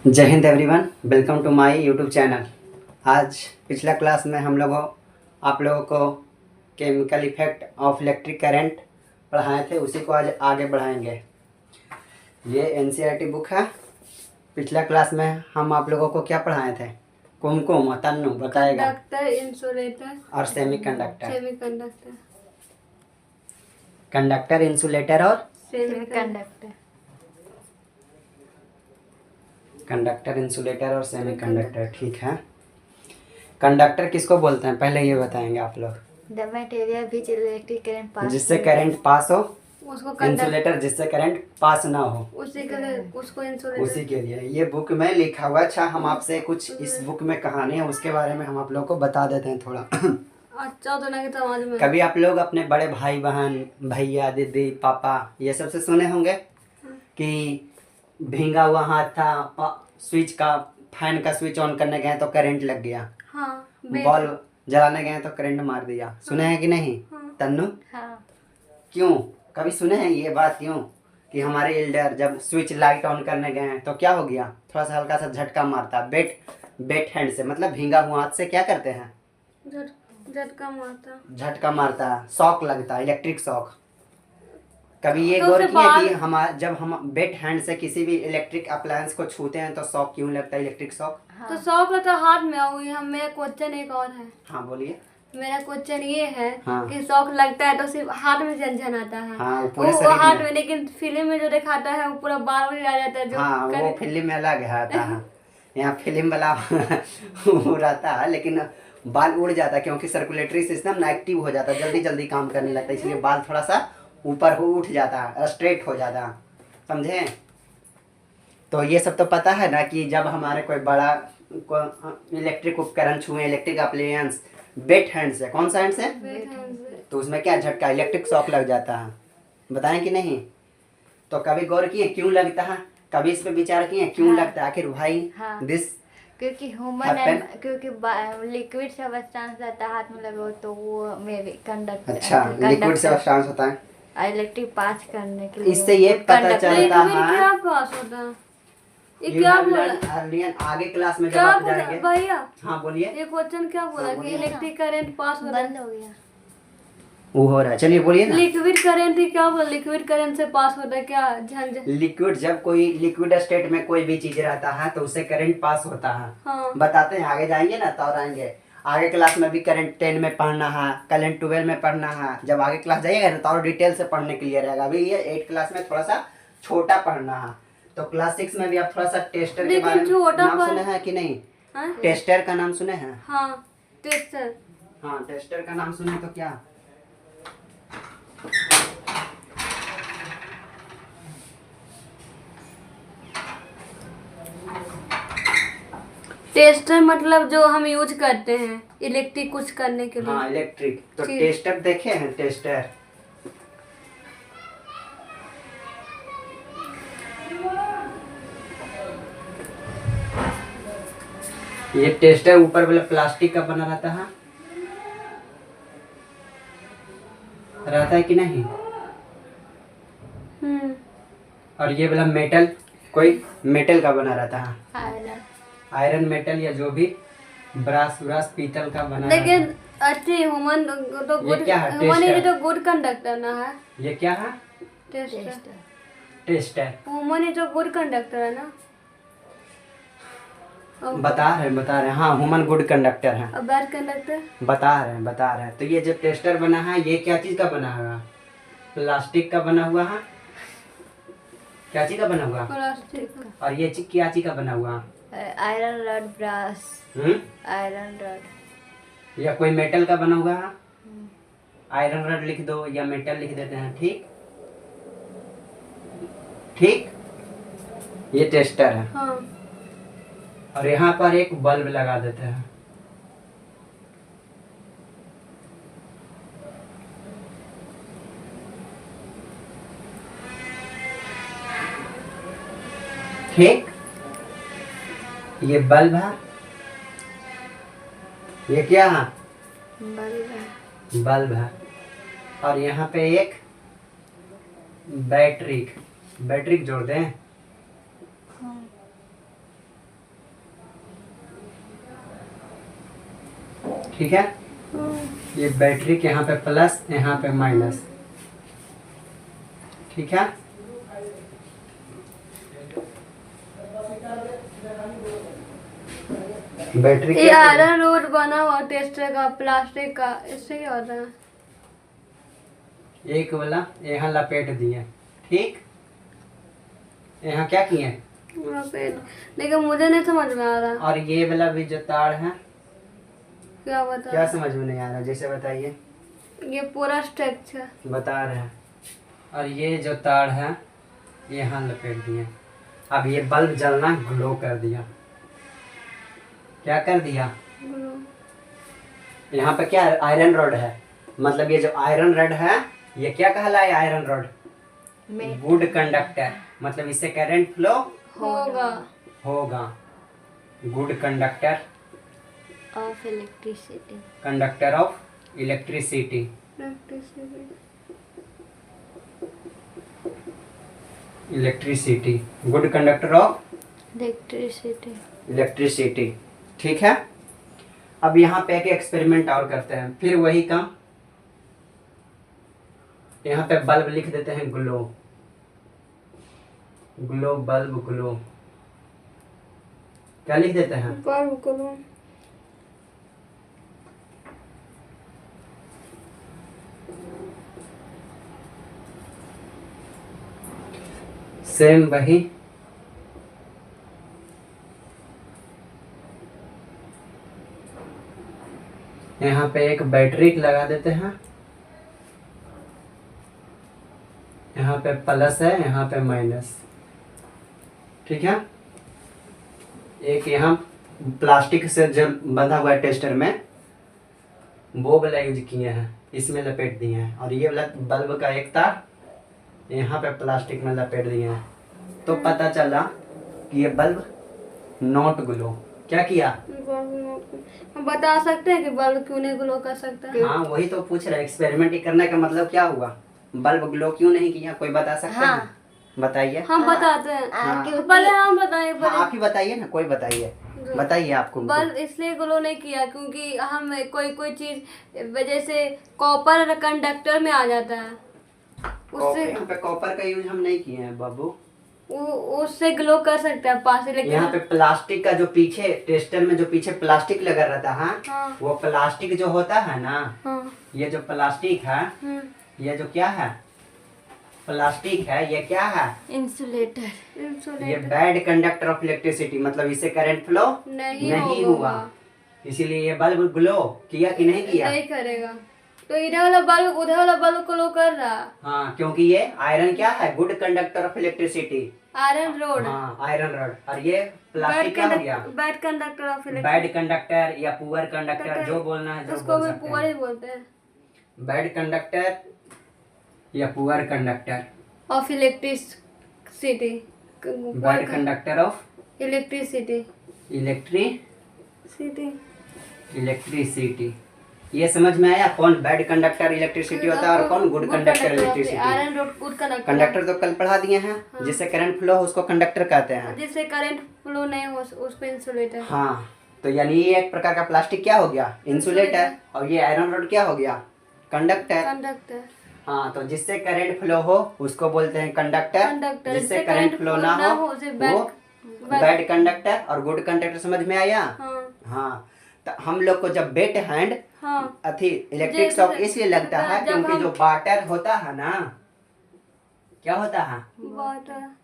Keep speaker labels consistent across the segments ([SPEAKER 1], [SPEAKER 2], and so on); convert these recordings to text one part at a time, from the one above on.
[SPEAKER 1] जय Hind everyone, welcome to my YouTube channel. आज पिछला क्लास में हम लोगों आप लोगों को chemical effect of electric current पढ़ाए थे, उसी को आज आगे बढ़ाएंगे। ये एनसीईआरटी बुक है। पिछला क्लास में हम आप लोगों को क्या पढ़ाए थे? कुमकुम और तन्नू बताएगा।
[SPEAKER 2] कंडक्टर, इंसुलेटर
[SPEAKER 1] और सेमीकंडक्टर। कंडक्टर, इंसुलेटर और
[SPEAKER 2] सेमीकंडक्टर।
[SPEAKER 1] कंडक्टर, इंसुलेटर और सेमीकंडक्टर। ठीक है। कंडक्टर किसको बोलते हैं पहले ये बताएंगे आप लोग।
[SPEAKER 3] The material which electric current pass
[SPEAKER 1] जिससे करंट पास हो,
[SPEAKER 2] उसको
[SPEAKER 1] इंसुलेटर जिससे करंट पास ना हो,
[SPEAKER 2] उसको इंसुलेटर।
[SPEAKER 1] उसी के लिए ये बुक में लिखा हुआ। अच्छा, हम आपसे कुछ इस बुक में कहानी है उसके बारे में हम आप लोग को बता देते हैं थोड़ा।
[SPEAKER 2] अच्छा तो नहीं समझ में।
[SPEAKER 1] कभी आप लोग अपने बड़े भाई बहन, भैया, दीदी, पापा ये सब से सुने होंगे कि भींगा हुआ हाथ था, स्विच का, फैन का स्विच ऑन करने गए तो करंट लग गया।
[SPEAKER 2] हाँ,
[SPEAKER 1] बॉल जलाने गए तो करंट मार दिया। सुने हैं कि नहीं तन्नू?
[SPEAKER 3] हाँ।
[SPEAKER 1] क्यों? कभी सुने हैं ये बात? क्यों कि हमारे एल्डर जब स्विच लाइट ऑन करने गए हैं तो क्या हो गया, थोड़ा सा हल्का सा झटका मारता, बेट हैंड से, मतलब भींगा हुआ हाथ से क्या करते हैं, झटका मारता है, शॉक लगता है, इलेक्ट्रिक शॉक। कभी ये
[SPEAKER 2] तो
[SPEAKER 1] गौर किया कि जब हम बेट हैंड से किसी भी इलेक्ट्रिक अप्लायंस को छूते हैं तो शॉक क्यों लगता है, इलेक्ट्रिक शॉक?
[SPEAKER 3] हाँ।
[SPEAKER 2] तो शॉक लगता हाथ में हुई। हम मेरा क्वेश्चन एक और है।
[SPEAKER 1] हाँ बोलिए।
[SPEAKER 2] मेरा क्वेश्चन ये है
[SPEAKER 1] हाँ।
[SPEAKER 2] कि शॉक लगता है तो सिर्फ हाथ में झनझन आता है।
[SPEAKER 1] हाँ,
[SPEAKER 2] वो हाथ में, लेकिन फिल्म में जो दिखाता है वो पूरा बाल में आ जाता है जो।
[SPEAKER 1] हाँ, वो फिल्म में अलग आता है। यहाँ फिल्म वाला वो रहता है, लेकिन बाल उड़ जाता है क्योंकि सर्कुलेटरी सिस्टम ना एक्टिव हो जाता है, जल्दी जल्दी काम करने लगता है, इसलिए बाल थोड़ा सा ऊपर हो उठ जाता है, स्ट्रेट हो जाता है। समझे? तो ये सब तो पता है ना कि जब हमारे कोई बड़ा इलेक्ट्रिक उपकरण छुए, इलेक्ट्रिक अप्लायंस बेट हैंड से, कौन सा हैंड से, तो उसमें क्या झटका, इलेक्ट्रिक शॉक लग जाता है। बताएं कि नहीं? तो कभी गौर किए क्यों लगता है? कभी इस पे विचार किए क्यों
[SPEAKER 3] हाँ।
[SPEAKER 1] लगता है आखिर भाई?
[SPEAKER 3] हाँ।
[SPEAKER 1] दिस
[SPEAKER 3] क्योंकि क्योंकि लिक्विड सब्सटेंस रहता है हाथ में लगो तो वो में कंडक्ट।
[SPEAKER 1] अच्छा, लिक्विड सब्सटेंस होता है,
[SPEAKER 3] इलेक्ट्रिक पास करने के लिए
[SPEAKER 1] इससे ये पता चलता है।
[SPEAKER 2] क्या पास होता है? ये क्या बोला
[SPEAKER 1] आगे क्लास में जब
[SPEAKER 2] क्या
[SPEAKER 1] आप
[SPEAKER 2] बोला
[SPEAKER 1] जाएंगे।
[SPEAKER 2] भैया?
[SPEAKER 1] हाँ बोलिए।
[SPEAKER 2] ये क्वेश्चन क्या बोला
[SPEAKER 1] हाँ,
[SPEAKER 2] कि
[SPEAKER 1] बोलिए।
[SPEAKER 2] इलेक्ट्रिक करंट पास हो रहा है?
[SPEAKER 3] बंद हो गया।
[SPEAKER 1] वो हो रहा है, चलिए बोलिए ना।
[SPEAKER 2] लिक्विड करंट ही क्या बोला? लिक्विड करंट से पास होता है क्या? झंझ।
[SPEAKER 1] लिक्विड, जब कोई लिक्विड स्टेट में कोई भी चीज रहता है तो उससे करंट पास होता है।
[SPEAKER 2] हाँ।
[SPEAKER 1] बताते हैं, आगे जाएंगे ना तो और आएंगे। आगे क्लास में भी करंट 10 में पढ़ना है, करंट 12 में पढ़ना है। जब आगे क्लास जाइएगा ना तो और डिटेल से पढ़ने के लिए रहेगा। अभी ये 8 क्लास में थोड़ा सा छोटा पढ़ना है, तो क्लास 6 में भी आप थोड़ा सा टेस्टर के बारे में नाम सुने हैं कि नहीं?
[SPEAKER 2] हाँ?
[SPEAKER 1] टेस्टर का नाम सुने हैं?
[SPEAKER 2] हाँ, टेस्टर।
[SPEAKER 1] हाँ, टेस्टर का नाम सुने तो क्या?
[SPEAKER 2] टेस्टर मतलब जो हम यूज करते हैं इलेक्ट्रिक कुछ करने के लिए।
[SPEAKER 1] हाँ, इलेक्ट्रिक। तो
[SPEAKER 2] ठीक।
[SPEAKER 1] टेस्टर देखे हैं? टेस्टर ये टेस्टर ऊपर वाला प्लास्टिक का बना रहता है कि नहीं? और ये वाला मेटल, कोई मेटल का बना रहता है, आयरन मेटल या जो भी ब्रास पीतल का बना।
[SPEAKER 2] लेकिन अच्छी ह्यूमन तो
[SPEAKER 1] ये क्या है?
[SPEAKER 2] Human
[SPEAKER 1] tester.
[SPEAKER 2] ही तो गुड कंडक्टर ना है।
[SPEAKER 1] ये क्या है?
[SPEAKER 2] टेस्टर।
[SPEAKER 1] टेस्टर।
[SPEAKER 2] ह्यूमन ही तो गुड कंडक्टर है ना।
[SPEAKER 1] बता रहे हैं। हाँ, ह्यूमन गुड कंडक्टर है।
[SPEAKER 2] और बैड कंडक्टर?
[SPEAKER 1] बता रहे हैं। तो ये जो टेस्टर बना है ये क्या चीज का बना है? प्लास्टिक का बना हुआ है। क्या चीज का बना हुआ?
[SPEAKER 2] प्लास्टिक।
[SPEAKER 1] और ये क्या चीज का बना हुआ?
[SPEAKER 3] Iron rod brass. Iron rod
[SPEAKER 1] या कोई मेटल का बना हुआ है। आयरन रॉड लिख दो या मेटल लिख देते हैं। ठीक। ये टेस्टर है।
[SPEAKER 2] हाँ।
[SPEAKER 1] और यहाँ पर एक बल्ब लगा देते हैं। ठीक। ये बल्ब है। ये क्या है? बल्ब है। और यहाँ पे एक बैटरी जोड़ दें। ठीक है, ये बैटरी के यहाँ पे प्लस, यहाँ पे माइनस। ठीक है, बैटरी
[SPEAKER 2] ये आयरन रोड बना हुआ टेस्टर का, प्लास्टिक का, इससे क्या होता है?
[SPEAKER 1] एक वाला यहाँ लपेट दिए, ठीक, यहाँ क्या किए,
[SPEAKER 2] लेकिन मुझे नहीं समझ में आ रहा
[SPEAKER 1] और ये वाला भी जो तार है,
[SPEAKER 2] क्या बता।
[SPEAKER 1] क्या समझ में नहीं आ रहा, जैसे बताइए,
[SPEAKER 2] ये पूरा स्ट्रक्चर
[SPEAKER 1] बता रहे हैं। और ये जो तार है यहाँ लपेट दिए। अब ये बल्ब जलना ग्लो कर दिया। क्या कर दिया, यहाँ पे क्या आयरन रॉड है, मतलब ये जो आयरन रॉड है ये क्या कहलाए, आयरन रॉड गुड कंडक्टर, मतलब इससे करंट फ्लो होगा। Good conductor
[SPEAKER 3] of electricity,
[SPEAKER 1] conductor of electricity. Electricity, good conductor of
[SPEAKER 3] electricity.
[SPEAKER 1] Electricity. ठीक है, अब यहाँ पे एक एक्सपेरिमेंट और करते हैं, फिर वही काम। यहाँ पे बल्ब लिख देते हैं ग्लो, ग्लो बल्ब ग्लो, क्या लिख देते हैं,
[SPEAKER 2] बल्ब ग्लो।
[SPEAKER 1] सेम वही। यहाँ पे एक बैटरी लगा देते हैं, यहाँ पे प्लस है, यहाँ पे माइनस। ठीक है, एक यहाँ प्लास्टिक से जो बंधा हुआ है टेस्टर में, वो वाला यूज किए हैं, इसमें लपेट दिए हैं। और ये वाला बल्ब का एक तार यहाँ पे प्लास्टिक में लपेट दिए हैं, तो पता चला कि ये बल्ब नॉट ग्लो। क्या किया,
[SPEAKER 2] हम बता सकते हैं कि बल्ब क्यों नहीं ग्लो कर सकता है?
[SPEAKER 1] हाँ वही तो पूछ रहे, एक्सपेरिमेंट करने का मतलब क्या हुआ, बल्ब ग्लो क्यों नहीं किया, कोई बता सकता है? बताइए।
[SPEAKER 2] हम बताते हैं।
[SPEAKER 1] हाँ।
[SPEAKER 2] पहले हम बताइए,
[SPEAKER 1] हाँ,
[SPEAKER 2] पहले
[SPEAKER 1] आप ही बताइए ना, कोई बताइए, बताइए आपको।
[SPEAKER 2] बल्ब इसलिए ग्लो नहीं किया क्योंकि हम कोई चीज वजह से कॉपर कंडक्टर में आ जाता है, उससे
[SPEAKER 1] यहाँ पे कॉपर का यूज हम नहीं किए हैं बाबू,
[SPEAKER 2] उससे ग्लो कर सकता है पास, लेकिन
[SPEAKER 1] यहाँ पे प्लास्टिक का जो पीछे टेस्टर में जो पीछे प्लास्टिक लगा रहता है,
[SPEAKER 2] हाँ।
[SPEAKER 1] वो प्लास्टिक जो होता है ना,
[SPEAKER 2] हाँ।
[SPEAKER 1] ये जो प्लास्टिक है, ये जो क्या है प्लास्टिक है, ये क्या है,
[SPEAKER 3] इंसुलेटर।
[SPEAKER 1] ये बैड कंडक्टर ऑफ इलेक्ट्रिसिटी, मतलब इससे करंट फ्लो नहीं हुआ, इसीलिए ये बल्ब ग्लो किया कि नहीं किया,
[SPEAKER 2] नहीं करेगा। तो इधर वाला बल्ब उधर वाला बल्ब ग्लो कर रहा,
[SPEAKER 1] हाँ, क्योंकि ये आयरन क्या है, good conductor of electricity,
[SPEAKER 2] iron rod,
[SPEAKER 1] हाँ आयरन रॉड। और ये प्लास्टिक क्या हो गया,
[SPEAKER 2] bad conductor of
[SPEAKER 1] bad conductor या पुअर कंडक्टर, जो बोलना है जो
[SPEAKER 2] उसको
[SPEAKER 1] बोल
[SPEAKER 2] भी
[SPEAKER 1] सकते
[SPEAKER 2] पुअर
[SPEAKER 1] हैं।
[SPEAKER 2] ही बोलते हैं,
[SPEAKER 1] बैड कंडक्टर या poor conductor,
[SPEAKER 2] of electricity,
[SPEAKER 1] bad conductor of
[SPEAKER 2] electricity,
[SPEAKER 1] electricity. ये समझ में आया कौन बैड कंडक्टर इलेक्ट्रिसिटी होता है और कौन good conductor electricity.
[SPEAKER 2] Iron rod good conductor,
[SPEAKER 1] conductor तो कल पढ़ा दिए हैं, जिससे करंट फ्लो हो उसको कंडक्टर कहते हैं,
[SPEAKER 2] जिससे करंट फ्लो नहीं हो उसको इंसुलेटर।
[SPEAKER 1] हाँ, तो यानी ये एक प्रकार का प्लास्टिक क्या हो गया, इंसुलेटर, और ये आयरन रॉड क्या हो गया, कंडक्टर। हाँ, तो जिससे करंट फ्लो हो उसको बोलते हैं कंडक्टर, जिससे करंट फ्लो ना हो वो बैड कंडक्टर, और गुड कंडक्टर। समझ में आया? हाँ, तो हम लोग को जब बेट हैंड अथी इलेक्ट्रिक शॉक इसलिए लगता है क्योंकि जो बाटर होता है ना, क्या होता है,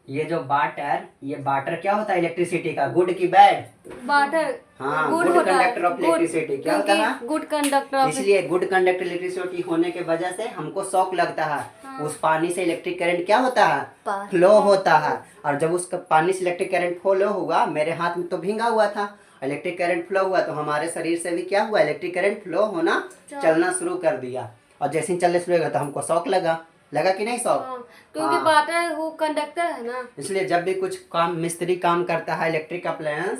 [SPEAKER 1] ये जो बाटर, ये बाटर क्या होता है इलेक्ट्रिसिटी का, गुड की बैड,
[SPEAKER 2] बाटर,
[SPEAKER 1] हाँ, गुड कंडक्टर ऑफ इलेक्ट्रिसिटी क्या होता है,
[SPEAKER 2] गुड कंडक्टर।
[SPEAKER 1] इसलिए गुड कंडक्टर इलेक्ट्रिसिटी होने के वजह से हमको शॉक लगता है, उस पानी से इलेक्ट्रिक करंट क्या होता है, फ्लो होता है। और जब उस पानी से इलेक्ट्रिक करंट फ्लो हुआ, मेरे हाथ में तो भींगा हुआ था, इलेक्ट्रिक करंट फ्लो हुआ तो हमारे शरीर से भी क्या हुआ, इलेक्ट्रिक करंट फ्लो होना, चलना शुरू कर दिया, और जैसे ही चलने शुरू हुआ तो हमको शॉक लगा कि नहीं शॉक,
[SPEAKER 2] क्योंकि बाटर वो कंडक्टर है ना।
[SPEAKER 1] इसलिए जब भी कुछ काम मिस्त्री काम करता है इलेक्ट्रिक अप्लायंस,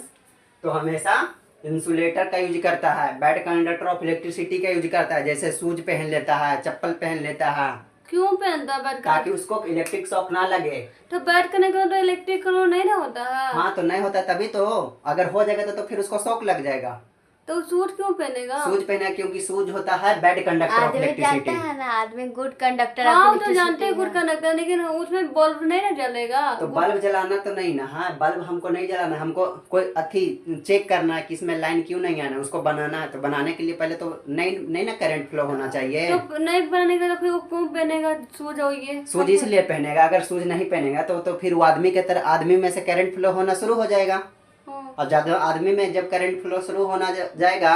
[SPEAKER 1] तो हमेशा इंसुलेटर का यूज करता है, बैड कंडक्टर ऑफ इलेक्ट्रिसिटी का यूज करता है, जैसे शूज पहन लेता है, चप्पल पहन लेता है,
[SPEAKER 2] क्यों पहनता है बैट,
[SPEAKER 1] ताकि उसको इलेक्ट्रिक शॉक ना लगे।
[SPEAKER 2] तो बैट करने का तो इलेक्ट्रिक फ्लो नहीं ना होता है।
[SPEAKER 1] हाँ, तो नहीं होता तभी तो, अगर हो जाएगा तो फिर उसको शॉक लग जाएगा,
[SPEAKER 2] तो सूट क्यों पहनेगा?
[SPEAKER 1] सूज पहना क्योंकि सूज होता है बैड कंडक्टर ऑफ
[SPEAKER 3] आदमी
[SPEAKER 1] इलेक्ट्रिसिटी।
[SPEAKER 3] जानता है ना, आदमी गुड कंडक्टर
[SPEAKER 2] हाँ वो तो जानते हैं गुड कंडक्टर, लेकिन उसमें बल्ब नहीं ना जलेगा।
[SPEAKER 1] तो बल्ब जलाना तो नहीं ना, हाँ बल्ब हमको नहीं जलाना, हमको कोई अथी चेक करना है कि इसमें लाइन क्यों नहीं आना, उसको बनाना है। तो बनाने के लिए पहले तो नहीं ना करंट फ्लो होना चाहिए।
[SPEAKER 2] तो नहीं पहनेगा तो फिर वो क्यों पहनेगा सूज? हो ये
[SPEAKER 1] सूज इसलिए पहनेगा, अगर सूज नहीं पहनेगा तो फिर वो आदमी के तरह आदमी में से करंट फ्लो होना शुरू हो जाएगा।
[SPEAKER 2] हाँ।
[SPEAKER 1] और ज्यादा आदमी में जब करंट फ्लो शुरू होना जाएगा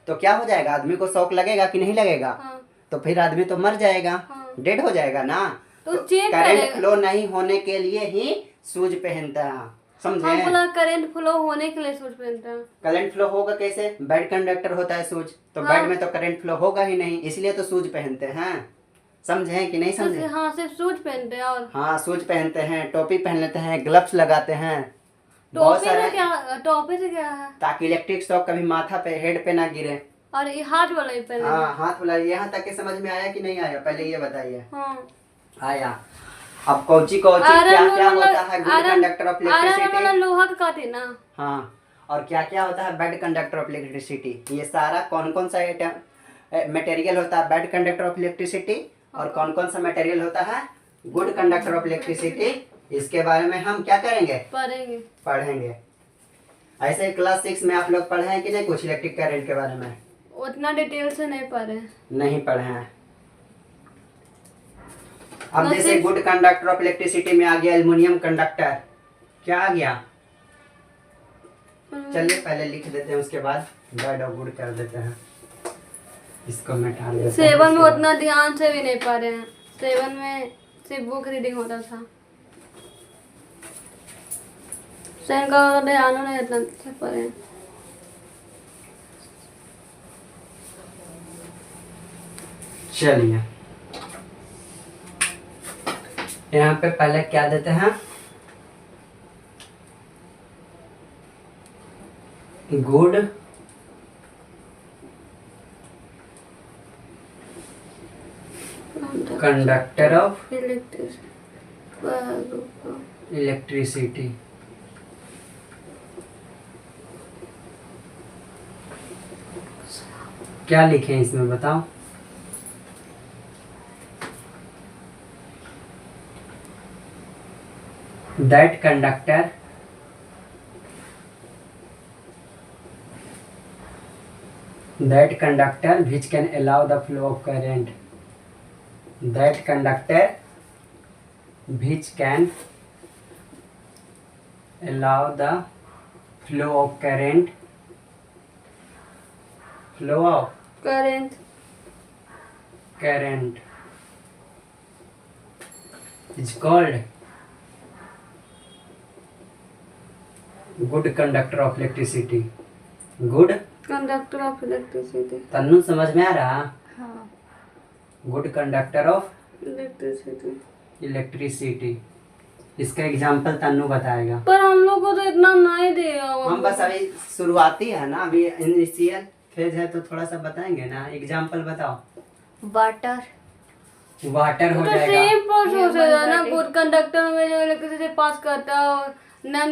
[SPEAKER 1] तो क्या हो जाएगा, आदमी को शॉक लगेगा कि नहीं लगेगा?
[SPEAKER 2] हाँ।
[SPEAKER 1] तो फिर आदमी तो मर जाएगा,
[SPEAKER 2] हाँ।
[SPEAKER 1] डेड हो जाएगा ना।
[SPEAKER 2] तो चेक
[SPEAKER 1] करंट
[SPEAKER 2] करेगा।
[SPEAKER 1] फ्लो नहीं होने के लिए ही सूज पहनता है, समझे?
[SPEAKER 2] हम बोला करंट फ्लो होने के लिए सूज पहनता है।
[SPEAKER 1] करंट फ्लो होगा कैसे? बेड कंडक्टर होता है सूज, तो
[SPEAKER 2] हाँ।
[SPEAKER 1] बेड में तो करंट फ्लो होगा ही नहीं, इसलिए तो सूज पहनते हैं। समझे कि नहीं समझे?
[SPEAKER 2] हाँ सिर्फ सूज पहनते हैं। और
[SPEAKER 1] हाँ सूज पहनते हैं, टोपी पहन लेते हैं, ग्लव्स लगाते हैं, बहुत
[SPEAKER 2] टोपी से
[SPEAKER 1] सारे,
[SPEAKER 2] क्या, टोपी से क्या है?
[SPEAKER 1] ताकि इलेक्ट्रिक शॉक कभी माथा पे हेड पे ना गिरे।
[SPEAKER 2] और ये हाथ वाला ही पहने।
[SPEAKER 1] हाँ हाथ वाला। यहाँ तक के समझ में आया कि नहीं आया, पहले ये बताइए।
[SPEAKER 2] हाँ।
[SPEAKER 1] आया। अब कौची क्या क्या होता है गुड कंडक्टर ऑफ
[SPEAKER 2] वाला
[SPEAKER 1] इलेक्ट्रिसिटी?
[SPEAKER 2] लोहा का काटे ना।
[SPEAKER 1] हाँ, और क्या क्या होता है बैड कंडक्टर ऑफ इलेक्ट्रिसिटी? ये सारा कौन कौन सा मटेरियल होता है बैड कंडक्टर ऑफ इलेक्ट्रिसिटी, और कौन कौन सा मटेरियल होता है गुड कंडक्टर ऑफ इलेक्ट्रिसिटी, इसके बारे में हम क्या करेंगे, पढ़ेंगे। ऐसे क्लास 6 में आप लोग पढ़े हैं कि नहीं कुछ इलेक्ट्रिक करंट के बारे में?
[SPEAKER 2] उतना डिटेल से नहीं पढ़े।
[SPEAKER 1] नहीं पढ़े हैं। अब
[SPEAKER 2] तो
[SPEAKER 1] जैसे गुड कंडक्टर ऑफ इलेक्ट्रिसिटी में आ गया एल्युमिनियम कंडक्टर, क्या आ गया? चलिए पहले लिख देते हैं, उसके बाद बैड और गुड कर देते हैं। इसको मिटा देते हैं।
[SPEAKER 2] 7 में उतना ध्यान से भी नहीं पढ़े हैं। 7 में सिर्फ बुक रीडिंग होता था। 7 का ध्यान नहीं इतना से पढ़े।
[SPEAKER 1] चलिए यहाँ पे पहले क्या देते हैं, गुड कंडक्टर ऑफ इलेक्ट्रिसिटी। क्या लिखे हैं इसमें बताओ? that conductor which can allow the flow of current, that conductor which can allow the flow of current is called good conductor of electricity. Good
[SPEAKER 2] conductor of electricity.
[SPEAKER 1] Tannu समझ में आ रहा?
[SPEAKER 3] हाँ।
[SPEAKER 1] Good conductor of electricity. इसका example Tannu बताएगा।
[SPEAKER 2] पर हम लोग को तो इतना नहीं दिया।
[SPEAKER 1] हम बस अभी शुरुआती है ना, अभी इनिशियल फेज है, तो थोड़ा सा बताएंगे ना। एग्जांपल बताओ।
[SPEAKER 3] वाटर
[SPEAKER 1] हो
[SPEAKER 2] तो
[SPEAKER 1] जाएगा।
[SPEAKER 2] सेम प्रोसेस है ना। गुड कंडक्टर में जो इलेक्ट्रिसिटी पास करता है, नन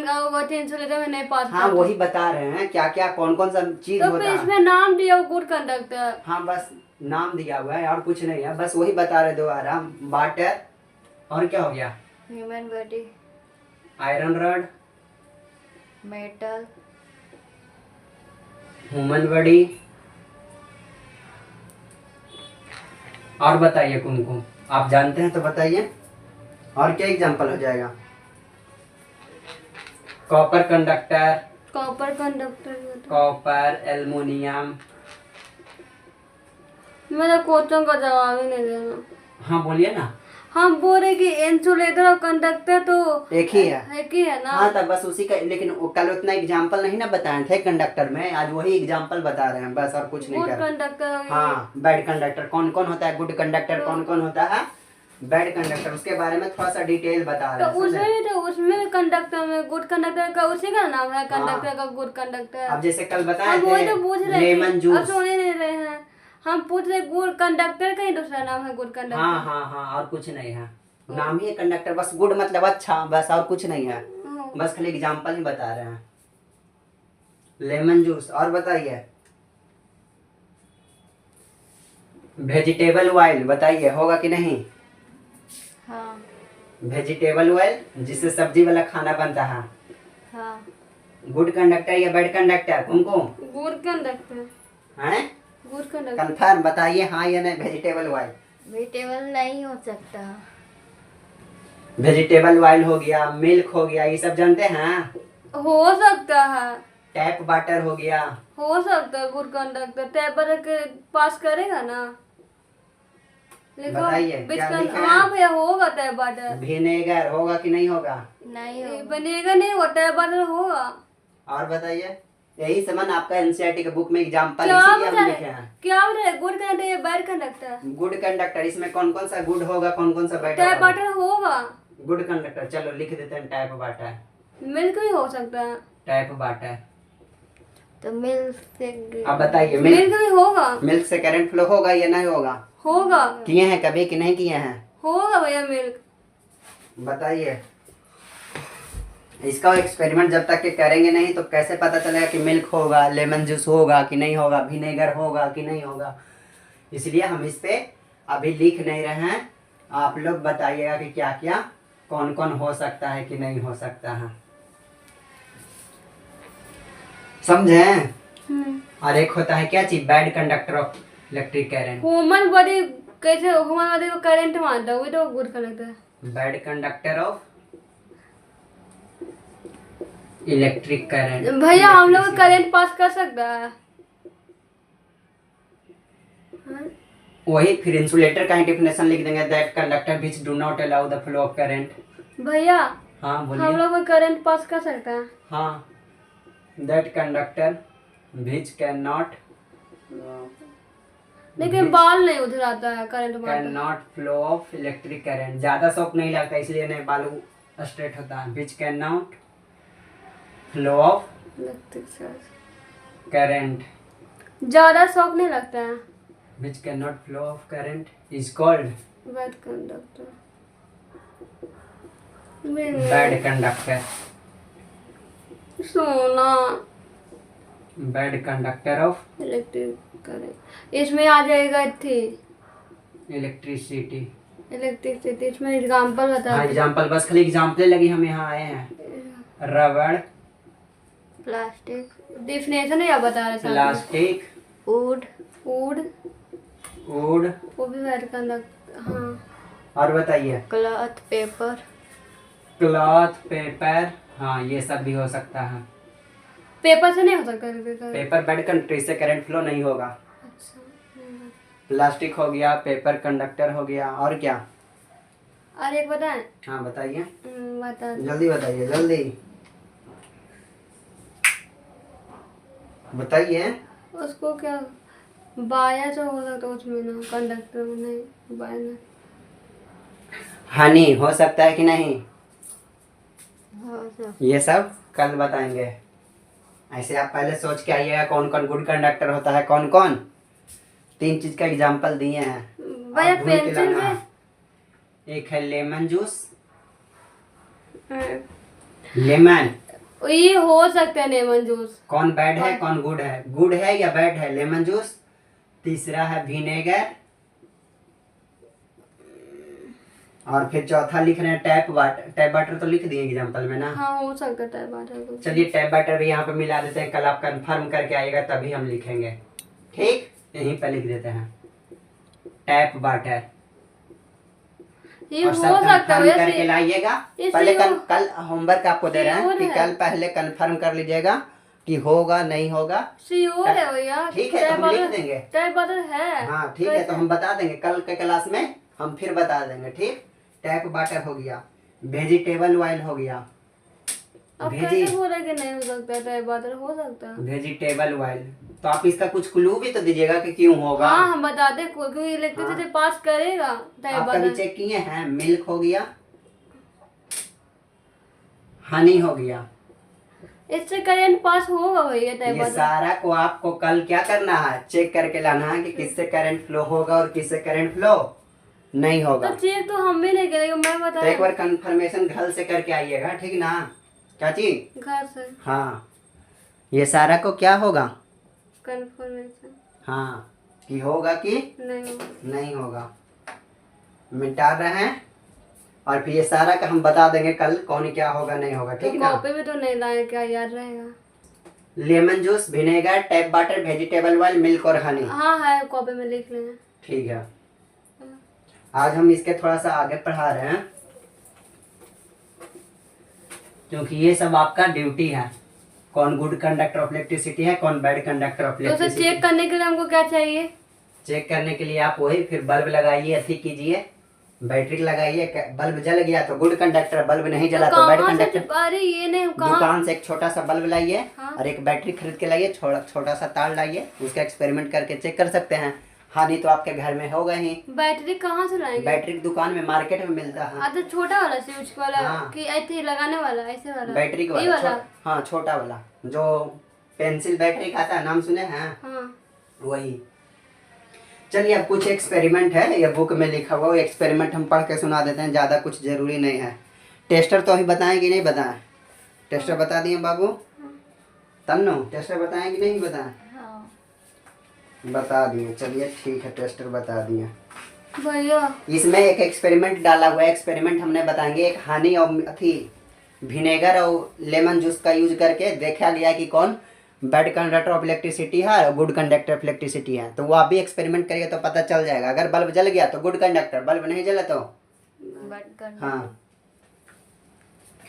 [SPEAKER 2] इंसुलेटर में नहीं पास
[SPEAKER 1] हाँ
[SPEAKER 2] करता।
[SPEAKER 1] वही बता रहे हैं क्या क्या कौन कौन सा चीज
[SPEAKER 2] तो
[SPEAKER 1] होता
[SPEAKER 2] फिर
[SPEAKER 1] है।
[SPEAKER 2] इसमें नाम दिया गुड कंडक्टर।
[SPEAKER 1] हाँ बस नाम दिया हुआ है और कुछ नहीं है, बस वही बता रहे दोबारा। वाटर, और क्या हो गया?
[SPEAKER 3] Human body,
[SPEAKER 1] iron rod,
[SPEAKER 3] metal,
[SPEAKER 1] human body, और बताइए कौन कौन आप जानते हैं तो बताइए। और क्या एग्जांपल हो जाएगा? Copper conductor, copper, aluminium.
[SPEAKER 2] मेरा क्वेश्चन का जवाब ही नहीं देना।
[SPEAKER 1] हाँ बोलिए ना।
[SPEAKER 2] हम बोल रहे कि इंसुलेटर और कंडक्टर तो
[SPEAKER 1] एक ही है
[SPEAKER 2] ना।
[SPEAKER 1] हाँ तब बस उसी का, लेकिन कल उतना एग्जांपल नहीं ना बताए थे कंडक्टर में, आज वही एग्जांपल बता रहे हैं बस, और कुछ नहीं
[SPEAKER 2] गुड
[SPEAKER 1] कर रहे।
[SPEAKER 2] कंडक्टर।
[SPEAKER 1] हाँ बैड कंडक्टर कौन कौन होता है, गुड कंडक्टर कौन कौन होता है, बैड कंडक्टर, उसके बारे में थोड़ा सा डिटेल बता रहे हैं।
[SPEAKER 2] उसमें भी कंडक्टर में गुड कंडक्टर का उसी का नाम है, कंडक्टर का गुड कंडक्टर।
[SPEAKER 1] अब जैसे कल बताए
[SPEAKER 2] हम वही तो
[SPEAKER 1] थे
[SPEAKER 2] पूछ रहे
[SPEAKER 1] लेमन
[SPEAKER 2] थे,
[SPEAKER 1] जूस।
[SPEAKER 2] अब सुन ही नहीं रहे हैं। हम पूछ रहे गुड कंडक्टर का ही दूसरा नाम है गुड कंडक्टर।
[SPEAKER 1] हाँ और कुछ नहीं है, नाम ही है कंडक्टर, बस गुड मतलब अच्छा, बस और कुछ नहीं है, बस खाली एग्जांपल ही बता रहे हैं। Lemon juice. और बताइए वेजिटेबल ऑयल बताइए होगा कि नहीं?
[SPEAKER 3] हाँ
[SPEAKER 1] वेजिटेबल ऑयल जिससे सब्जी वाला खाना बनता है।
[SPEAKER 3] हाँ
[SPEAKER 1] गुड कंडक्टर या बैड कंडक्टर कुमकुम?
[SPEAKER 2] गुड़ कंडक्टर।
[SPEAKER 1] हैं?
[SPEAKER 2] गुड़ कंडक्टर।
[SPEAKER 1] कंफर्म बताइए हाँ या नहीं वेजिटेबल ऑयल?
[SPEAKER 3] वेजिटेबल नहीं हो सकता।
[SPEAKER 1] वेजिटेबल ऑयल हो गया, मिल्क हो गया, ये सब जानते हैं?
[SPEAKER 2] हो सकता है।
[SPEAKER 1] टैप वाटर हो गया।
[SPEAKER 2] हो सकता है गुड़ कंडक्टर टेबल के पास करेगा ना। लिखो
[SPEAKER 1] बताइए, क्या लिखा है?
[SPEAKER 2] हाँ भैया होगा टेब वाटर।
[SPEAKER 1] विनेगर होगा कि नहीं होगा?
[SPEAKER 3] नहीं
[SPEAKER 2] ये
[SPEAKER 3] होगा।
[SPEAKER 2] बनेगा नहीं वो टेब वाटर होगा।
[SPEAKER 1] और बताइए, यही समझ आपका एनसीईआरटी के बुक में एग्जाम्पल
[SPEAKER 2] क्या
[SPEAKER 1] इसीलिए हम
[SPEAKER 2] बता
[SPEAKER 1] लिखे हैं।
[SPEAKER 2] क्या बता गुड कंडक्टर या बैड कंडक्टर?
[SPEAKER 1] गुड कंडक्टर, इसमें कौन कौन सा गुड होगा, कौन कौन सा बैड
[SPEAKER 2] टेब
[SPEAKER 1] होगा?
[SPEAKER 2] वाटर होगा।
[SPEAKER 1] गुड कंडक्टर, चलो लिख देते हैं टैप वाटर।
[SPEAKER 2] मिल्क भी हो सकता है।
[SPEAKER 1] Tap water.
[SPEAKER 3] तो मिल्क से
[SPEAKER 1] अब बताइए,
[SPEAKER 2] मिल्क भी होगा।
[SPEAKER 1] मिल्क से करंट फ्लो होगा या नहीं होगा?
[SPEAKER 2] होगा।
[SPEAKER 1] किए हैं कभी कि नहीं किए हैं?
[SPEAKER 2] होगा भैया मिल्क।
[SPEAKER 1] बताइए, इसका एक्सपेरिमेंट जब तक के करेंगे नहीं तो कैसे पता चलेगा कि मिल्क होगा, लेमन जूस होगा कि नहीं होगा, विनेगर होगा कि नहीं होगा? इसलिए हम इस पे अभी लिख नहीं रहे हैं। आप लोग बताइएगा कि क्या क्या कौन कौन हो सकता है कि नहीं हो सकता है, समझे? और एक होता है क्या चीज, bad conductor of electric current.
[SPEAKER 2] Human body कैसे ह्यूमन बॉडी को करंट मारता है, वही तो गुड कंडक्टर है।
[SPEAKER 1] Bad conductor of electric current.
[SPEAKER 2] भैया हम लोग करंट पास कर सकता है।
[SPEAKER 1] वही फिर इंसुलेटर का ही डेफिनेशन लिख देंगे, that conductor which do not allow the flow of current.
[SPEAKER 2] भैया
[SPEAKER 1] हाँ
[SPEAKER 2] हम
[SPEAKER 1] बोलिए।
[SPEAKER 2] लोग करंट पास कर सकता है।
[SPEAKER 1] हाँ, that conductor which can not
[SPEAKER 2] लेकिन बाल नहीं उधर आता है करंट
[SPEAKER 1] कैन
[SPEAKER 2] मारता।
[SPEAKER 1] Not flow of electric current. ज्यादा शॉक नहीं लगता इसलिए नहीं बालू स्ट्रेट होता है। Which can not flow of current.
[SPEAKER 2] ज्यादा शौक नहीं लगता है।
[SPEAKER 1] Which can not flow of current is called
[SPEAKER 2] bad conductor.
[SPEAKER 1] Bad conductor.
[SPEAKER 2] सोना
[SPEAKER 1] bad conductor of
[SPEAKER 2] electric current इसमें आ जाएगा थी
[SPEAKER 1] इलेक्ट्रिसिटी।
[SPEAKER 2] इलेक्ट्रिसिटी। इसमें एग्जांपल बता
[SPEAKER 1] हाँ
[SPEAKER 2] दो।
[SPEAKER 1] एग्जाम्पल, बस खाली एग्जाम्पल लगी हम यहाँ आए हैं। रबड़,
[SPEAKER 3] प्लास्टिक,
[SPEAKER 2] डेफिनेशन या बता रहे साथ
[SPEAKER 1] प्लास्टिक,
[SPEAKER 3] वुड,
[SPEAKER 2] वुड
[SPEAKER 1] वुड।
[SPEAKER 2] वो भी बैड कंडक्टर। हाँ
[SPEAKER 1] और बताइए,
[SPEAKER 3] क्लॉथ, पेपर,
[SPEAKER 1] क्लॉथ, पेपर। हाँ ये सब भी हो सकता है।
[SPEAKER 2] पेपर से नहीं हो सकता करंट।
[SPEAKER 1] पेपर बैड कंडक्टर से करंट फ्लो नहीं होगा।
[SPEAKER 2] अच्छा
[SPEAKER 1] प्लास्टिक हो गया, पेपर कंडक्टर हो गया, और क्या?
[SPEAKER 2] और एक बताएं।
[SPEAKER 1] हाँ बताइए,
[SPEAKER 2] बता दो।
[SPEAKER 1] जल्दी बताइए, जल्दी बताइए।
[SPEAKER 2] उसको क्या बाया जो हो सकता है उसमें ना कंडक्टर में नहीं बाया ना।
[SPEAKER 1] हानि हो सकता है कि नहीं?
[SPEAKER 3] हो सकता।
[SPEAKER 1] ये सब कल बताएंगे। ऐसे आप पहले सोच के आइएगा कौन कौन गुड कंडक्टर होता है, कौन कौन। 3 चीज का एग्जाम्पल दिए हैं,
[SPEAKER 2] भैया
[SPEAKER 1] आप ढूंढ के
[SPEAKER 2] पेंसिल
[SPEAKER 1] लाना
[SPEAKER 2] से
[SPEAKER 1] है। एक है लेमन जूस, लेमन।
[SPEAKER 2] ये हो सकता है लेमन जूस।
[SPEAKER 1] कौन बैड है कौन गुड है? गुड है या बैड है लेमन जूस? तीसरा है विनेगर, और फिर चौथा लिख रहे हैं टैप वाटर। टैप वाटर तो लिख दिए एग्जाम्पल में ना।
[SPEAKER 2] हाँ हो सकता है बात।
[SPEAKER 1] चलिए टैप वाटर भी यहाँ पे मिला देते हैं, कल आप कंफर्म करके आइएगा तभी हम लिखेंगे, ठीक? यहीं पे लिख देते हैं टैप वाटर।
[SPEAKER 2] ये
[SPEAKER 1] और
[SPEAKER 2] हो
[SPEAKER 1] सब
[SPEAKER 2] सकता
[SPEAKER 1] कंफर्म
[SPEAKER 2] है
[SPEAKER 1] करके
[SPEAKER 2] वैसे।
[SPEAKER 1] लाइएगा।
[SPEAKER 2] ये
[SPEAKER 1] पहले
[SPEAKER 2] श्योर-
[SPEAKER 1] कल होमवर्क आपको दे रहे हैं
[SPEAKER 2] श्योर
[SPEAKER 1] कि
[SPEAKER 2] है।
[SPEAKER 1] कल पहले कंफर्म कर लीजिएगा कि होगा नहीं होगा।
[SPEAKER 2] श्योर है भैया।
[SPEAKER 1] ठीक है, तो हम लिख देंगे।
[SPEAKER 2] टैप वाटर है।
[SPEAKER 1] हाँ ठीक है, तो हम बता देंगे कल के क्लास में, हम फिर बता देंगे, ठीक? टैप वाटर हो गया, वेजिटेबल ऑयल हो गया,
[SPEAKER 2] अब
[SPEAKER 1] भेजी
[SPEAKER 2] कैसे बोला कि नहीं हो सकता टैप वाटर हो सकता है।
[SPEAKER 1] Vegetable oil. तो आप इसका कुछ क्लू भी तो दीजिएगा कि क्यों होगा।
[SPEAKER 2] हाँ हम बताते क्योंकि इलेक्ट्रिसिटी पास करेगा टैप
[SPEAKER 1] आप कभी
[SPEAKER 2] वाटर।
[SPEAKER 1] चेक किए हैं? मिल्क हो गया, हनी हो गया,
[SPEAKER 2] इससे करंट पास होगा भैया टैप
[SPEAKER 1] ये
[SPEAKER 2] वाटर।
[SPEAKER 1] सारा को आपको कल क्या करना है, चेक करके लाना है कि किससे करंट फ्लो होगा और किससे करंट फ्लो नहीं होगा।
[SPEAKER 2] तो चेक तो हम भी नहीं करेंगे, मैं
[SPEAKER 1] तो
[SPEAKER 2] बता
[SPEAKER 1] एक बार कंफर्मेशन घर से करके आइएगा, ठीक ना चाची?
[SPEAKER 2] घर से
[SPEAKER 1] हाँ, ये सारा को क्या होगा?
[SPEAKER 2] कंफर्मेशन।
[SPEAKER 1] हाँ, कि होगा कि
[SPEAKER 2] नहीं।
[SPEAKER 1] नहीं होगा। मिटा रहे हैं और फिर ये सारा का हम बता देंगे कल कौन क्या होगा नहीं होगा,
[SPEAKER 2] तो
[SPEAKER 1] ठीक है ना।
[SPEAKER 2] कॉपी में तो नहीं लाए, क्या याद रहेगा।
[SPEAKER 1] Lemon juice, vinegar, tap water, vegetable oil, milk और हनी।
[SPEAKER 2] हाँ है, कॉपी में लिख लेंगे।
[SPEAKER 1] ठीक है, आज हम इसके थोड़ा सा आगे पढ़ा रहे हैं क्योंकि ये सब आपका ड्यूटी है, कौन गुड कंडक्टर ऑफ इलेक्ट्रिसिटी है, कौन बैड कंडक्टर ऑफ
[SPEAKER 2] तो उसे
[SPEAKER 1] इलेक्ट्रिसिटी।
[SPEAKER 2] चेक करने के लिए हमको क्या चाहिए।
[SPEAKER 1] चेक करने के लिए आप वही फिर बल्ब लगाइए, अथी कीजिए, बैटरी लगाइए, बल्ब जल गया तो गुड कंडक्टर, बल्ब नहीं जला तो बैड
[SPEAKER 2] कहाँ से,
[SPEAKER 1] कंडक्टर।
[SPEAKER 2] अरे ये नहीं कहाँ।
[SPEAKER 1] दुकान से एक छोटा सा बल्ब लाइए
[SPEAKER 2] हाँ।
[SPEAKER 1] और एक बैटरी खरीद के लाइए, छोटा सा तार लाइए, उसका एक्सपेरिमेंट करके चेक कर सकते हैं। हानि तो आपके घर में होगा ही।
[SPEAKER 2] बैटरी कहाँ से लाएंगे।
[SPEAKER 1] बैटरी की दुकान में मार्केट में मिलता है।
[SPEAKER 2] अच्छा छोटा वाला स्विच वाला
[SPEAKER 1] हाँ।
[SPEAKER 2] कि ऐसे लगाने वाला, ऐसे वाला
[SPEAKER 1] बैटरी का
[SPEAKER 2] ये
[SPEAKER 1] वाला,
[SPEAKER 2] वाला।
[SPEAKER 1] हाँ छोटा वाला जो पेंसिल बैटरी का आता है, नाम सुने हैं।
[SPEAKER 2] हाँ।
[SPEAKER 1] वही। चलिए अब कुछ एक्सपेरिमेंट है, ये बुक में लिखा हुआ, वो एक्सपेरिमेंट हम पढ़ के सुना देते हैं, ज़्यादा कुछ जरूरी नहीं है। टेस्टर तो अभी बताएं कि नहीं बताएं। टेस्टर बता दिए बाबू तन्नू, टेस्टर बताएं कि नहीं बताएं।
[SPEAKER 3] हाँ।
[SPEAKER 1] बता दिए, चलिए ठीक है, टेस्टर बता दिए।
[SPEAKER 2] भैया
[SPEAKER 1] इसमें एक एक्सपेरिमेंट डाला हुआ है, एक्सपेरिमेंट हमने बताएंगे। एक हनी और अथी विनेगर और लेमन जूस का यूज करके देखा गया कि कौन बैड कंडक्टर ऑफ इलेक्ट्रिसिटी है और गुड कंडक्टर ऑफ इलेक्ट्रिसिटी है। तो वो आप भी एक्सपेरिमेंट करिए तो पता चल जाएगा। अगर बल्ब जल गया तो गुड कंडक्टर, बल्ब नहीं जला तो हाँ।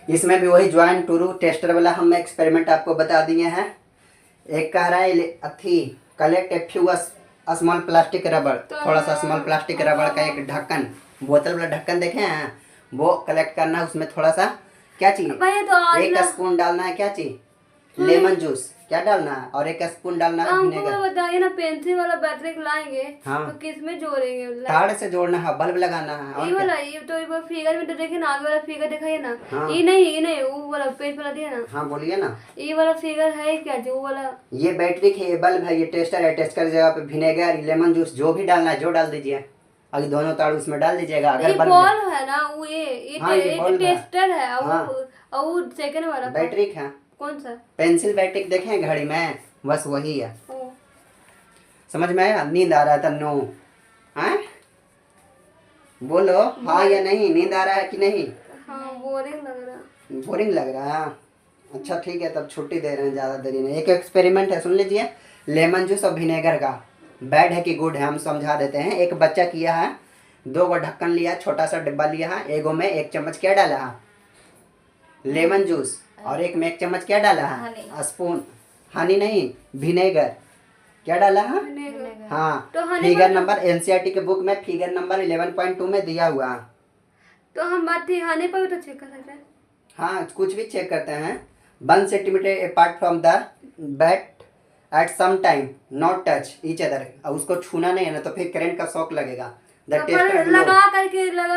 [SPEAKER 1] इसमें भी वही ज्वाइन टूरू टेस्टर वाला हम एक्सपेरिमेंट आपको बता दिए हैं। एक कह रहा है अथी collect a few small plastic रबड़, थोड़ा सा स्मॉल प्लास्टिक रबड़ का एक ढक्कन, बोतल वाला ढक्कन देखे हैं, वो कलेक्ट करना है। उसमें थोड़ा सा क्या चाहिए,
[SPEAKER 2] भैया तो आज
[SPEAKER 1] एक स्पून डालना है, क्या चाहिए, लेमन जूस क्या डालना है, और एक स्पून डालना है
[SPEAKER 2] हमको
[SPEAKER 1] विनेगर।
[SPEAKER 2] बताइए ना, पेंसिल वाला बैटरी लाएंगे
[SPEAKER 1] हाँ।
[SPEAKER 2] तो किस में जोड़ेंगे।
[SPEAKER 1] तार से जोड़ना है, बल्ब लगाना है और
[SPEAKER 2] ये
[SPEAKER 1] क्या?
[SPEAKER 2] वाला, ये तो ये फिगर में तो देखिए ना, आगे वाला फिगर दिखाइए ना।
[SPEAKER 1] हाँ।
[SPEAKER 2] ये नहीं वो वाला पेज वाला दिया ना।
[SPEAKER 1] हाँ बोलिए ना।
[SPEAKER 2] ये वाला फिगर है क्या, जो वाला।
[SPEAKER 1] ये बैटरी की, ये बल्ब है, ये टेस्टर है। टेस्टर की जगह पे विनेगर, लेमन जूस जो भी डालना है जो डाल दीजिए। अभी दोनों तार उसमें डाल दीजिएगा।
[SPEAKER 2] ये
[SPEAKER 1] अगर बल्ब
[SPEAKER 2] बॉल है ना, वो ये
[SPEAKER 1] हाँ, ये बल्ब है।
[SPEAKER 2] टेस्टर है और
[SPEAKER 1] हाँ।
[SPEAKER 2] वो सेकंड वाला
[SPEAKER 1] बैटरी है,
[SPEAKER 2] कौन सा।
[SPEAKER 1] पेंसिल बैटरी देखे हैं घड़ी में, बस वही है।
[SPEAKER 2] ओ,
[SPEAKER 1] समझ में आया। नींद आ रहा था नो, हाँ बोलो हाँ या नहीं, नींद आ रहा है कि नहीं।
[SPEAKER 2] हाँ बोरिंग लग रहा।
[SPEAKER 1] बोरिंग लग रहा है। अच्छा ठीक है, तब छुट्टी दे रहे हैं, ज़्यादा देरी नहीं। एक एक्सपेरिमेंट है, सुन लीजिए। लेमन जूस और विनेगर का बैड है कि गुड है, हम समझा देते हैं। एक बच्चा किया है, 2 गो ढक्कन लिया, छोटा सा डिब्बा लिया है, एगो में 1 चम्मच क्या डाला है, लेमन जूस, और एक में 1 चम्मच क्या डाला है, स्पून हनी नहीं विनेगर, क्या डाला है।
[SPEAKER 2] विनेगर।
[SPEAKER 1] हाँ,
[SPEAKER 2] तो हनी
[SPEAKER 1] फिगर नंबर एनसीईआरटी के बुक में फिगर नंबर 11.2 में दिया हुआ है।
[SPEAKER 2] तो हम बात थी खाने पर भी तो चेक कर सकते हैं।
[SPEAKER 1] हाँ कुछ भी चेक करते हैं। 1 centimetre apart from the bat at some time, not touch each other. अब उसको छूना नहीं है ना, तो फिर करंट का शॉक लगेगा। द
[SPEAKER 2] तो
[SPEAKER 1] टेस्टर
[SPEAKER 2] पर लगा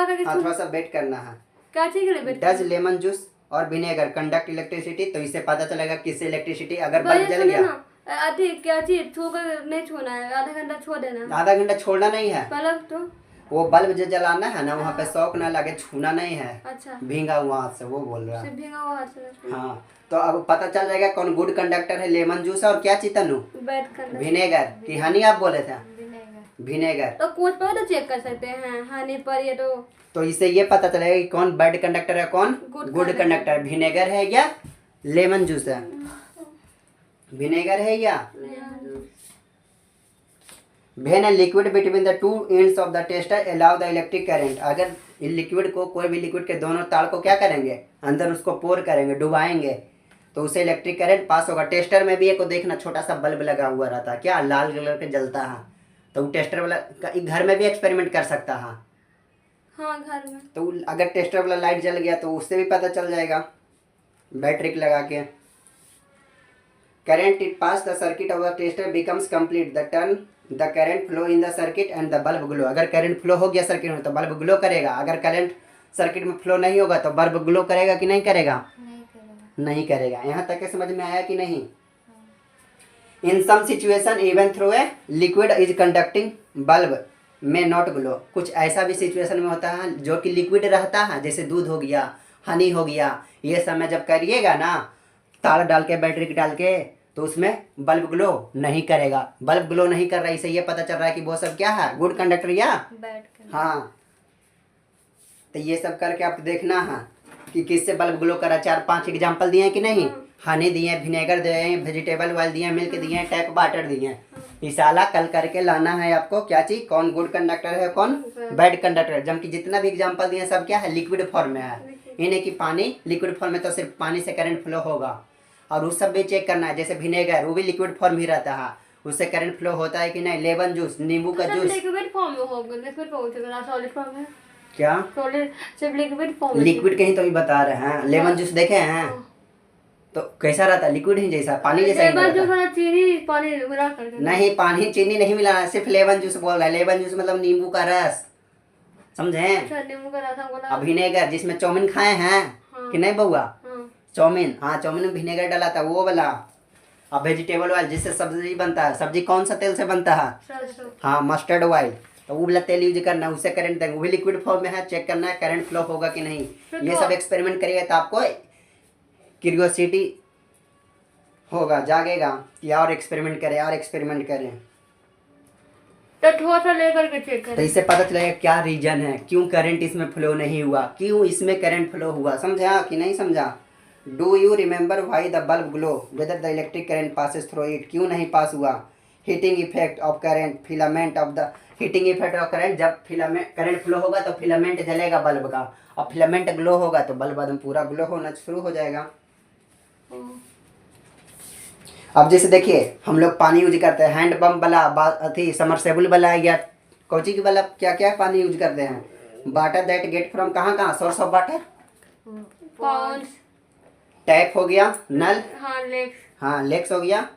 [SPEAKER 2] करके
[SPEAKER 1] हाँ थोड़ा सा वेट करना है।
[SPEAKER 2] क्या चीज के लिए बैठ
[SPEAKER 1] डज लेमन जूस और विनेगर कंडक्ट इलेक्ट्रिसिटी, तो इससे पता चलेगा किससे इलेक्ट्रिसिटी। अगर
[SPEAKER 2] भैया
[SPEAKER 1] बल्ब जल
[SPEAKER 2] सुनिए
[SPEAKER 1] गया,
[SPEAKER 2] ना, अति क्या चीज छू कर नहीं छूना है, आधा घंटा छोड़ देना है।
[SPEAKER 1] आधा घंटा छोड़ना नहीं है।
[SPEAKER 2] बल्ब तो
[SPEAKER 1] वो बल्ब जो जलाना है ना, वहाँ पे शॉक ना लगे, छूना नहीं है,
[SPEAKER 2] अच्छा
[SPEAKER 1] भींगा हुआ हाथ से, वो बोल रहा है।
[SPEAKER 2] सिर्फ भींगा हुआ हाथ से
[SPEAKER 1] हाँ, तो अब पता चल जाएगा कौन गुड कंडक्टर है, लेमन जूस और क्या चीज तनु,
[SPEAKER 2] बैठ कर
[SPEAKER 1] विनेगर की हनी आप बोले थे,
[SPEAKER 3] विनेगर।
[SPEAKER 1] विनेगर।
[SPEAKER 2] तो कुछ पर तो चेक कर सकते हैं हानि पर, ये
[SPEAKER 1] तो इससे ये पता चलेगा कि कौन बैड कंडक्टर है, कौन गुड कंडक्टर, विनेगर है या लेमन जूस है, विनेगर है या। When a liquid between the two ends of the tester allow the electric current, अगर इन लिक्विड को, कोई भी लिक्विड के दोनों तार को क्या करेंगे, अंदर उसको पोर करेंगे, डुबाएंगे, तो उसे इलेक्ट्रिक करंट पास होगा। टेस्टर में भी एक को देखना, छोटा सा बल्ब लगा हुआ रहता है, क्या लाल कलर के जलता है, तो वो टेस्टर वाला घर में भी एक्सपेरिमेंट कर सकता है।
[SPEAKER 2] हाँ घर में।
[SPEAKER 1] तो अगर टेस्टर वाला लाइट जल गया तो उससे भी पता चल जाएगा, बैटरी लगा के। Current it pass the circuit of the tester becomes complete the turn the current flow in the circuit and the bulb glow. अगर करंट फ्लो हो गया सर्किट में तो बल्ब ग्लो करेगा। अगर करंट सर्किट में फ्लो नहीं होगा तो बल्ब ग्लो करेगा कि नहीं करेगा,
[SPEAKER 3] नहीं करेगा।
[SPEAKER 1] नहीं करेगा। यहाँ तक के समझ में आया कि नहीं। In some situation even through a liquid is conducting bulb में नॉट ग्लो। कुछ ऐसा भी सिचुएशन में होता है जो कि लिक्विड रहता है, जैसे दूध हो गया, हनी हो गया, ये सब में जब करिएगा ना, तार डाल के बैटरी डाल के, तो उसमें बल्ब ग्लो नहीं करेगा। बल्ब ग्लो नहीं कर रहा है, इससे ये पता चल रहा है कि वो सब क्या है, गुड कंडक्टर या
[SPEAKER 3] बैड कंडक्टर।
[SPEAKER 1] हाँ। तो ये सब करके आप देखना है कि किससे बल्ब ग्लो करा। 4-5 एग्जाम्पल दिए हैं कि नहीं, हनी दिए हैं, विनेगर दिए हैं, वेजिटेबल ऑयल दिए हैं, मिल्क दिए हैं, टैप वाटर दिए हैं। इसाला कल करके लाना है आपको क्या चीज, कौन गुड कंडक्टर है कौन बैड कंडक्टर है। जबकि जितना भी एग्जाम्पल दिए हैं सब क्या है, लिक्विड फॉर्म में है। इन्हें कि पानी लिक्विड फॉर्म में तो सिर्फ पानी से करंट फ्लो होगा। और उस सब भी चेक करना है, जैसे विनेगर वो भी लिक्विड फॉर्म ही रहता है, उससे करंट फ्लो होता है कि नहीं। लेमन जूस, नींबू का जूस,
[SPEAKER 2] लिक्विड फॉर्म में होगा, लिक्विड फॉर्म में, सॉलिड फॉर्म में
[SPEAKER 1] क्या
[SPEAKER 2] सॉलिड सिर्फ लिक्विड फॉर्म में।
[SPEAKER 1] लिक्विड कहीं तो भी बता रहे हैं। लेमन जूस देखे हैं तो कैसा रहता है, लिक्विड ही जैसा, पानी जैसा ही
[SPEAKER 2] लेमन जूस
[SPEAKER 1] रहता है।
[SPEAKER 2] वाला चीनी पानी मिला करके
[SPEAKER 1] नहीं, पानी चीनी नहीं मिलाना, सिर्फ लेमन जूस बोल रहा है। लेमन जूस मतलब नींबू का रस, समझे।
[SPEAKER 2] अच्छा नींबू का रस बोला।
[SPEAKER 1] अब विनेगर जिसमें चाउमीन खाए हैं कि नहीं बउआ,
[SPEAKER 2] हाँ
[SPEAKER 1] चाउमीन, हाँ चाउमीन में विनेगर डाला था वो वाला। अब वेजिटेबल ऑयल जिससे सब्जी बनता है, सब्जी कौन सा तेल से बनता है,
[SPEAKER 2] सरसों।
[SPEAKER 1] हाँ मस्टर्ड ऑयल, तो वो वाला तेल यूज करना है, उससे करंट देंगे। वो भी लिक्विड फॉर्म में है, चेक करना है करंट फ्लो होगा कि नहीं। ये सब एक्सपेरिमेंट करिएगा तो आपको क्यूरियोसिटी होगा, जागेगा कि और एक्सपेरिमेंट करें और एक्सपेरिमेंट करें।
[SPEAKER 2] तो थोड़ा सा लेकर के चेक
[SPEAKER 1] तो
[SPEAKER 2] करें।
[SPEAKER 1] इससे पता चलेगा क्या रीजन है, क्यों करंट इसमें फ्लो नहीं हुआ, क्यों इसमें करंट फ्लो हुआ, समझा कि नहीं समझा। Do you remember why the bulb glow whether the electric current passes through it, क्यों नहीं पास हुआ। Heating effect of current, filament of the heating effect of current, जब फिलामेंट करंट फ्लो होगा तो फिलामेंट जलेगा बल्ब का, और फिलामेंट ग्लो होगा तो बल्ब एकदम पूरा ग्लो होना शुरू हो जाएगा। अब जैसे देखिए हम लोग पानी यूज करते हैं, हैंड पंप वाला, अथी समरसेबल वाला, या कोची की वाला, क्या क्या पानी यूज करते हैं। वाटर दैट गेट फ्रॉम कहाँ कहाँ, source of water,
[SPEAKER 2] ponds,
[SPEAKER 1] tap हो गया, नल,
[SPEAKER 2] हाँ लेक्स,
[SPEAKER 1] हाँ लेक्स हो गया,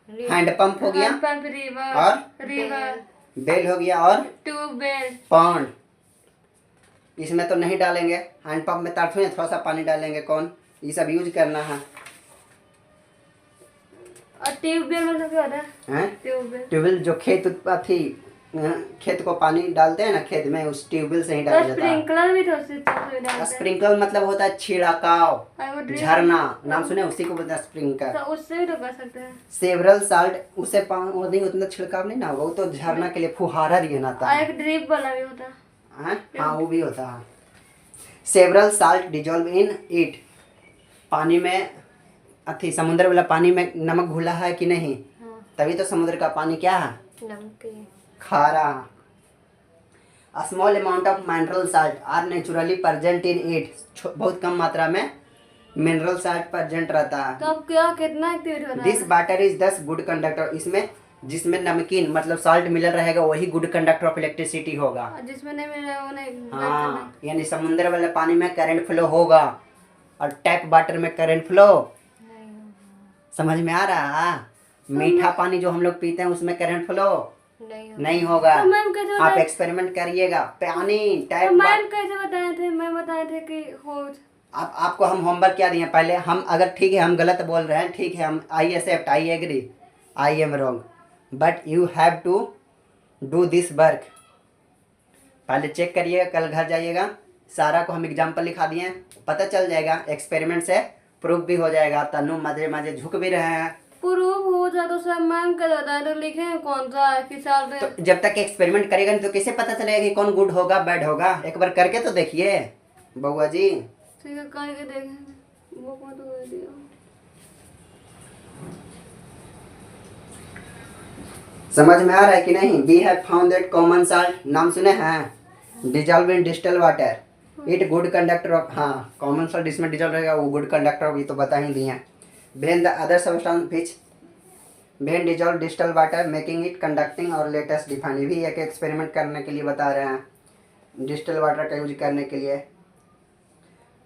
[SPEAKER 1] हैंड पंप हो गया,
[SPEAKER 2] पंप, रिवर,
[SPEAKER 1] और
[SPEAKER 2] रिवर,
[SPEAKER 1] बेल हो गया, और
[SPEAKER 2] ट्यूबवेल।
[SPEAKER 1] पॉन्ड। इसमें तो नहीं डालेंगे, हैंड पंप में तार थोड़ा सा पानी डालेंगे, कौन, ये सब यूज करना है।
[SPEAKER 2] और ट्यूबवेल मतलब क्या होता है,
[SPEAKER 1] हैं
[SPEAKER 2] ट्यूबवेल।
[SPEAKER 1] ट्यूबवेल जो खेत अथी खेत को पानी डालते हैं ना खेत में, उस ट्यूबवेल से ही डाला जाता है।
[SPEAKER 2] स्प्रिंकलर भी तो उससे डालते हैं।
[SPEAKER 1] स्प्रिंकल मतलब होता है छिड़काव,
[SPEAKER 2] और वो ड्रिप,
[SPEAKER 1] झरना, नाम सुने, उसी को बोलते हैं स्प्रिंकलर।
[SPEAKER 2] तो उससे भी तो कर सकते हैं।
[SPEAKER 1] सेवरल साल्ट, उससे वो नहीं उतना छिड़काव नहीं ना होगा, वो तो झरना के लिए फुहारा दिए ना था।
[SPEAKER 2] और एक ड्रिप वाला भी होता है।
[SPEAKER 1] हाँ वो भी होता है। Several salt dissolve in it, पानी में अथी समुद्र वाला पानी में नमक घुला है कि नहीं,
[SPEAKER 3] हाँ,
[SPEAKER 1] तभी तो समुद्र का पानी क्या है,
[SPEAKER 3] नमकीन।
[SPEAKER 1] खारा। A small amount of mineral salt are naturally present in it, बहुत कम मात्रा में मिनरल साल्ट प्रेजेंट रहता है।
[SPEAKER 2] तो अब क्या कितना एक्टिवेट हो रहा
[SPEAKER 1] दिस
[SPEAKER 2] है।
[SPEAKER 1] वाटर इज दस गुड कंडक्टर, इसमें जिसमें नमकीन मतलब साल्ट मिलर रहेगा वही गुड कंडक्टर ऑफ इलेक्ट्रिसिटी होगा।
[SPEAKER 2] और जिसमें नहीं मिल रहा है वो नहीं।
[SPEAKER 1] हाँ यानी समुद्र वाले पानी में करंट फ्लो होगा, और टैप वाटर में करंट फ्लो समझ में आ रहा है। मीठा पानी जो हम लोग पीते हैं उसमें करंट फ्लो नहीं होगा।
[SPEAKER 2] तो मैम कैसे
[SPEAKER 1] आप
[SPEAKER 2] बताए,
[SPEAKER 1] एक्सपेरिमेंट करिएगा, पानी
[SPEAKER 2] तो
[SPEAKER 1] टैप
[SPEAKER 2] मैम कैसे बताए थे, मैं बताए थे कि हो।
[SPEAKER 1] आपको हम होमवर्क क्या दिए पहले, हम अगर ठीक है हम गलत बोल रहे हैं, ठीक है हम I accept, I agree, I am wrong, but you have to do this work. पहले चेक करिएगा, कल घर जाइएगा, सारा को हम एग्जाम्पल लिखा दिए, पता चल जाएगा, एक्सपेरिमेंट से प्रूफ भी हो जाएगा। तनु मजे मजे झुक भी रहे हैं,
[SPEAKER 2] प्रूफ हो जाए तो सब मैम का बताए तो लिखे कौन सा है किस साल में।
[SPEAKER 1] तो जब तक एक्सपेरिमेंट करेगा नहीं तो कैसे पता चलेगा कि कौन गुड होगा बैड होगा। एक बार करके तो देखिए बउआ जी।
[SPEAKER 2] ठीक है करके देखेंगे, वो कौन तो दे दिया।
[SPEAKER 1] समझ में आ रहा है कि नहीं। We have found that common salt, नाम सुने हैं, dissolve in distil water, it good conductor of, हाँ कॉमन साल्ट जिसमें डिजॉल्व रहेगा वो गुड कंडक्टर ऑफ, ये तो बता ही दिए। When the other substance which when dissolve distal water making it conducting और लेटेस्ट डिफाइन, ये भी एक एक्सपेरिमेंट करने के लिए बता रहे हैं, डिस्टल वाटर का यूज करने के लिए।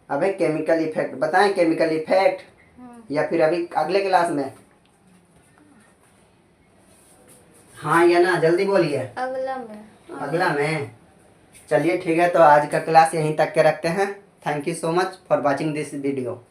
[SPEAKER 1] अबे केमिकल इफेक्ट बताएं, केमिकल इफेक्ट या फिर अभी अगले क्लास में, हाँ या ना, जल्दी बोलिए। अगला में चलिए ठीक है, तो आज का क्लास यहीं तक के रखते हैं। Thank you so much for watching this video.